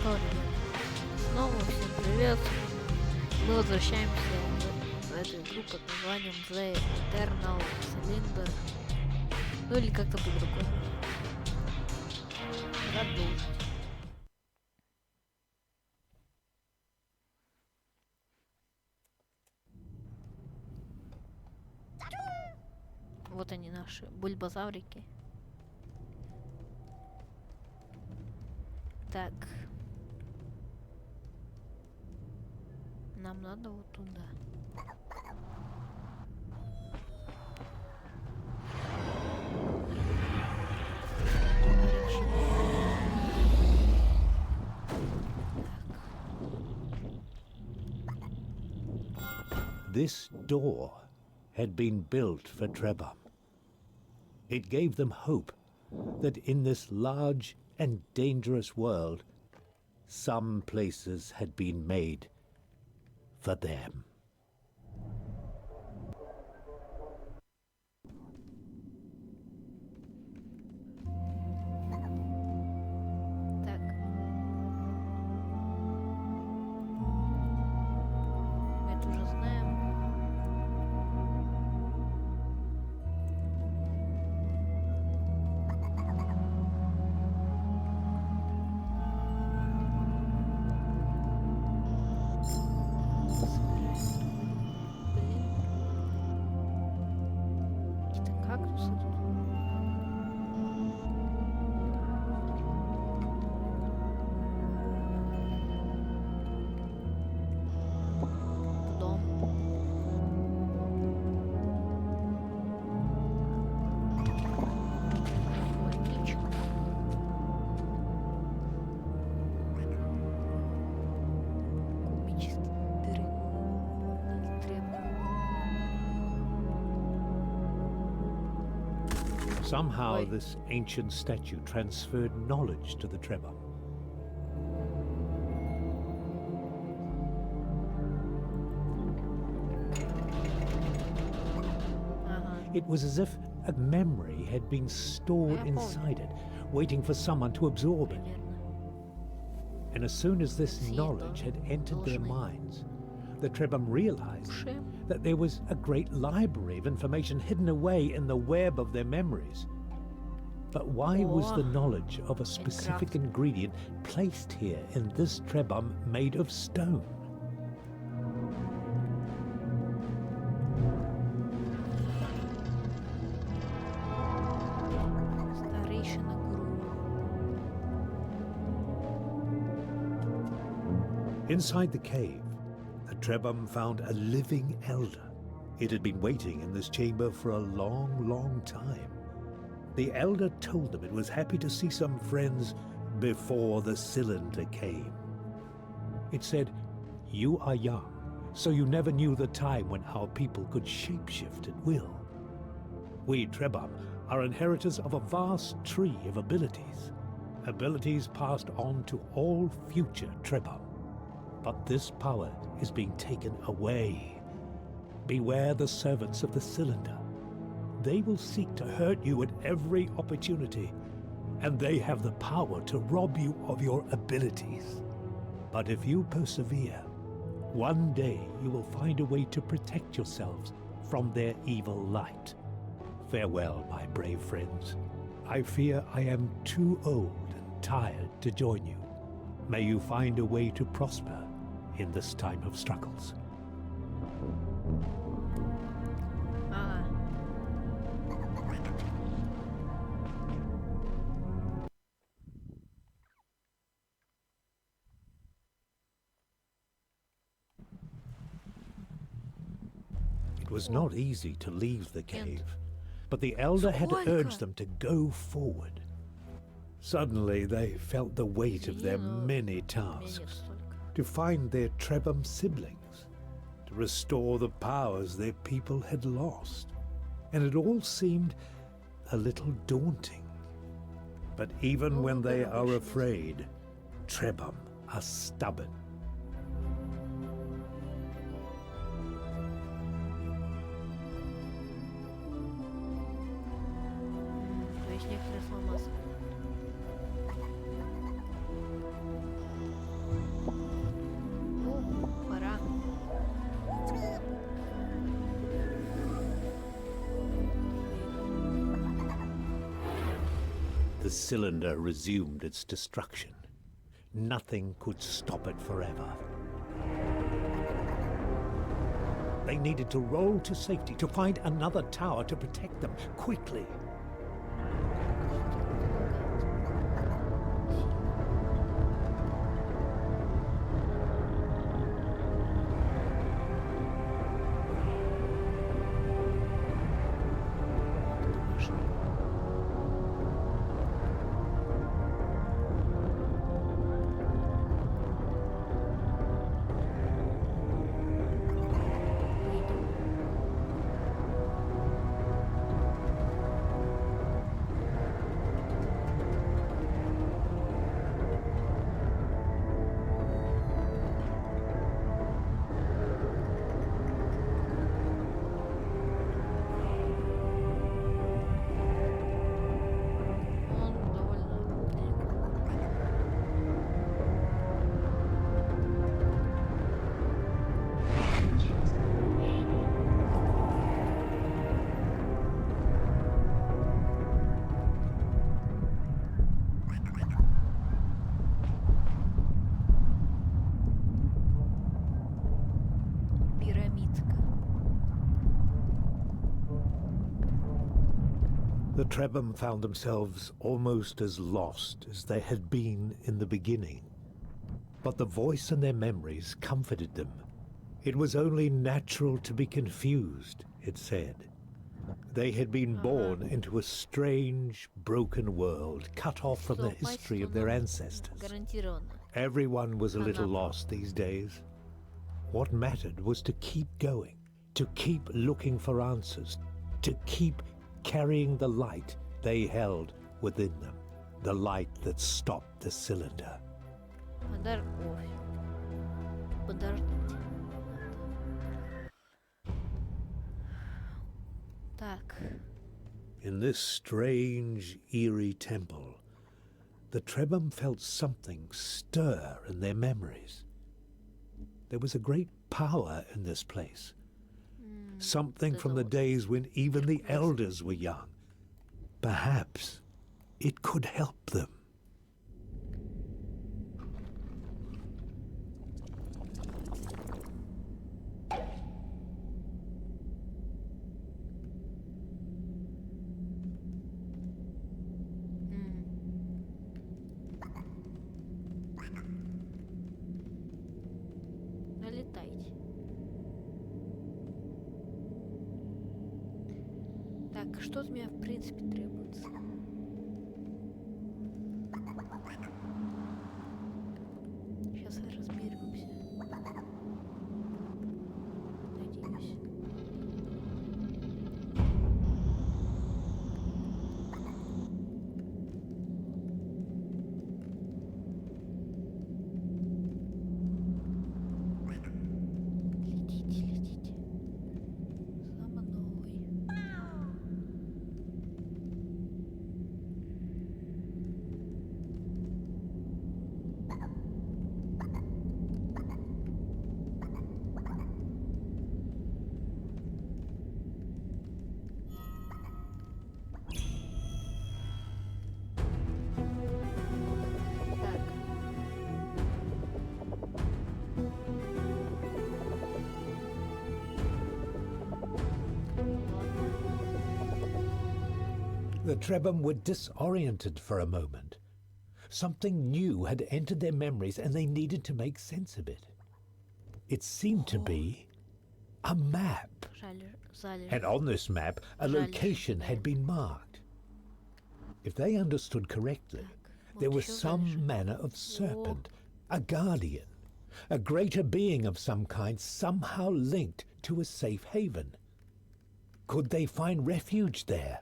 истории. Снова всем привет. Мы возвращаемся в эту игру под названием The Eternal Cylinder. Ну или как-то по-другому. Продолжить. Вот они, наши бульбазаврики. Так. Нам надо вот туда. This door had been built for Trebhum. It gave them hope that in this large and dangerous world, some places had been made for them. Так. Мы это уже знаем. Какие-то кактусы тут. Дом. Водичка. Кубический дыры. Somehow Oi. this ancient statue transferred knowledge to the Trebhum. It was as if a memory had been stored inside it, waiting for someone to absorb it. And as soon as this knowledge had entered their minds, the Trebhum realized that there was a great library of information hidden away in the web of their memories. But why was the knowledge of a specific ingredient placed here in this Trebhum made of stone? Старейшина Гру. Inside the cave, the Trebhum found a living elder. It had been waiting in this chamber for a long, long time. The elder told them it was happy to see some friends before the cylinder came. It said, "You are young, so you never knew the time when our people could shapeshift at will. We Trebhum are inheritors of a vast tree of abilities, abilities passed on to all future Trebhum. But this power is being taken away. Beware the servants of the cylinder. They will seek to hurt you at every opportunity, and they have the power to rob you of your abilities. But if you persevere, one day you will find a way to protect yourselves from their evil light. Farewell, my brave friends. I fear I am too old and tired to join you. May you find a way to prosper in this time of struggles." It was not easy to leave the cave, but the elder had urged them to go forward. Suddenly they felt the weight of their many tasks, to find their Trebhum siblings, to restore the powers their people had lost, and it all seemed a little daunting. But even when they are afraid, Trebhum are stubborn. То есть некоторые сломался. cylinder resumed its destruction. Nothing could stop it forever. They needed to roll to safety, to find another tower to protect them, quickly. The Trebham found themselves almost as lost as they had been in the beginning. But the voice in their memories comforted them. It was only natural to be confused, it said. They had been born into a strange, broken world, cut off from the history of their ancestors. Everyone was a little lost these days. What mattered was to keep going, to keep looking for answers, to keep carrying the light they held within them, the light that stopped the cylinder. In this strange, eerie temple, the Trebham felt something stir in their memories. There was a great power in this place. Something from the days when even the elders were young. Perhaps it could help them. Налетайте. Так, что от меня в принципе требуется? Сейчас разберемся. Надеюсь. Летите, летите. За мной. Так. The Trebham were disoriented for a moment. Something new had entered their memories and they needed to make sense of it. It seemed to be a map. And on this map, a location had been marked. If they understood correctly, there was some manner of serpent, a guardian, a greater being of some kind, somehow linked to a safe haven. Could they find refuge there?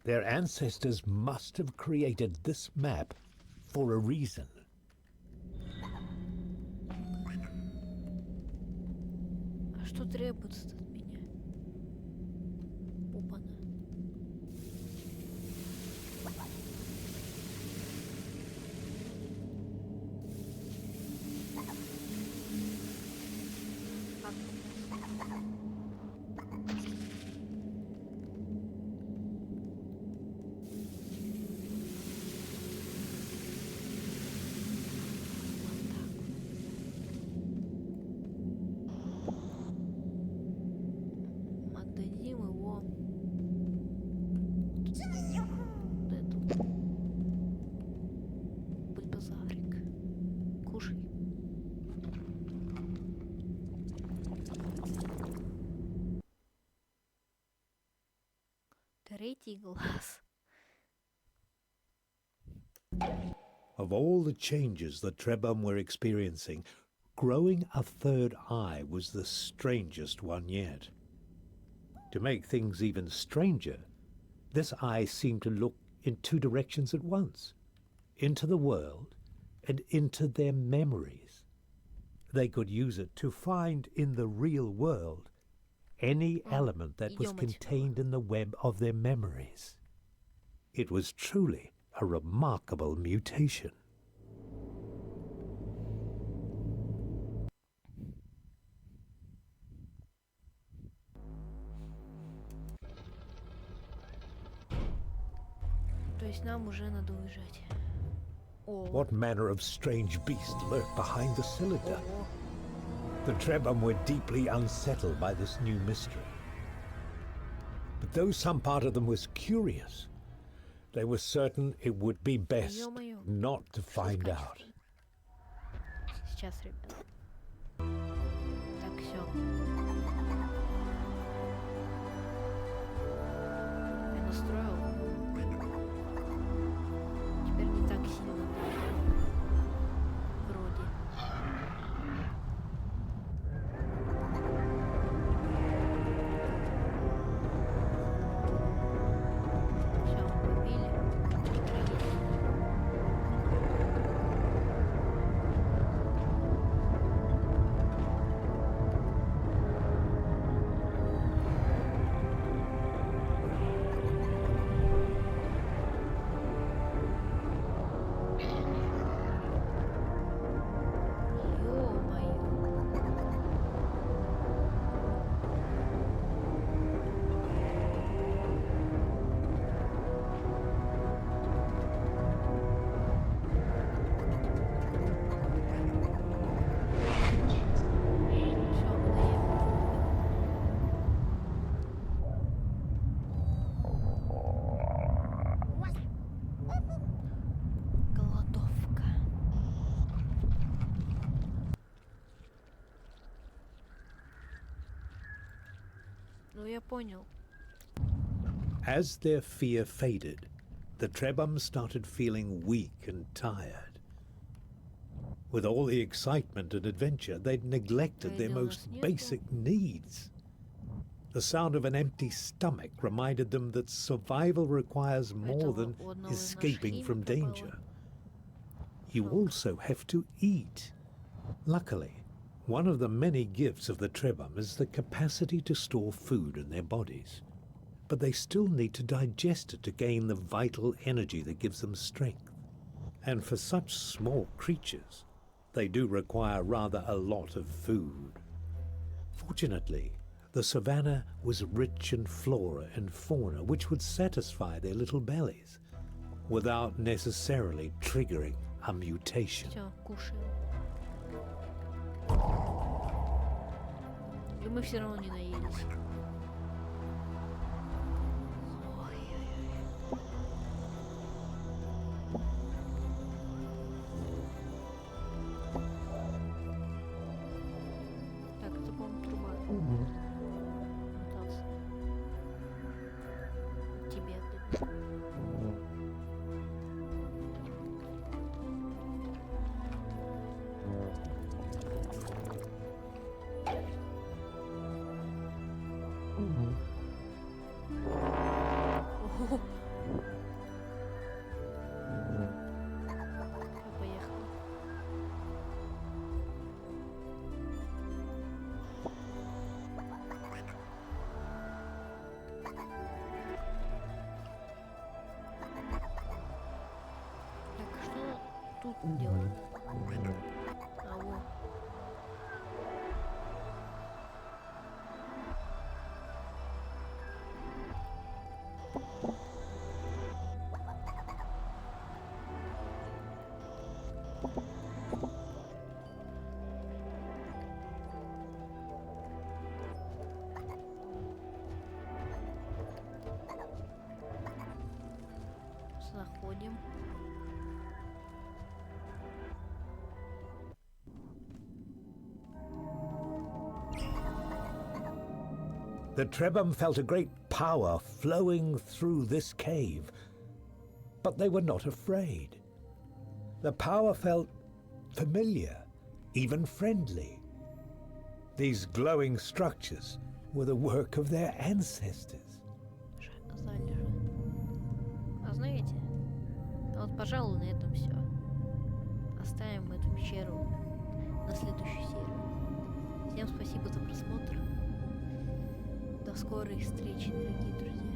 Their ancestors must have created this map for a reason. А что требуется от меня? Опана. третий глаз. Of all the changes the Trebhum were experiencing, growing a third eye was the strangest one yet. To make things even stranger, this eye seemed to look in two directions at once, into the world and into their memories. They could use it to find in the real world any element that was contained in the web of their memories. It was truly a remarkable mutation. То есть нам уже надо уезжать. О. What manner of strange beast lurked behind the cylinder? Ого. The Trebhum were deeply unsettled by this new mystery. But though some part of them was curious, they were certain it would be best Ё-моё. not to find Что out. скачет? Сейчас, ребят. Так, все. Я настроил. Теперь не так сильно. Вроде. Все, убили. Ё-моё. Всё, надоело. Голодовка. Ну, я понял. As their fear faded, the Trebhum started feeling weak and tired. With all the excitement and adventure, they'd neglected their most basic needs. The sound of an empty stomach reminded them that survival requires more than escaping from danger. You also have to eat. Luckily, one of the many gifts of the Trebhum is the capacity to store food in their bodies. But they still need to digest it to gain the vital energy that gives them strength. And for such small creatures, they do require rather a lot of food. Fortunately, the savannah was rich in flora and fauna which would satisfy their little bellies without necessarily triggering a mutation. Все, кушаем. И мы все равно не наелись. Так, это, по-моему, труба. Мотался. Тебе отдаю. Ого. Я поехала. Так, что тут делаем? А, вот. Заходим. The Trebhum felt a great power flowing through this cave. But they were not afraid. The power felt familiar, even friendly. These glowing structures were the work of their ancestors. Залежи. А знаете, вот, пожалуй, на этом все. Оставим эту пещеру на следующую серию. Всем спасибо за просмотр. До скорой встречи, дорогие друзья.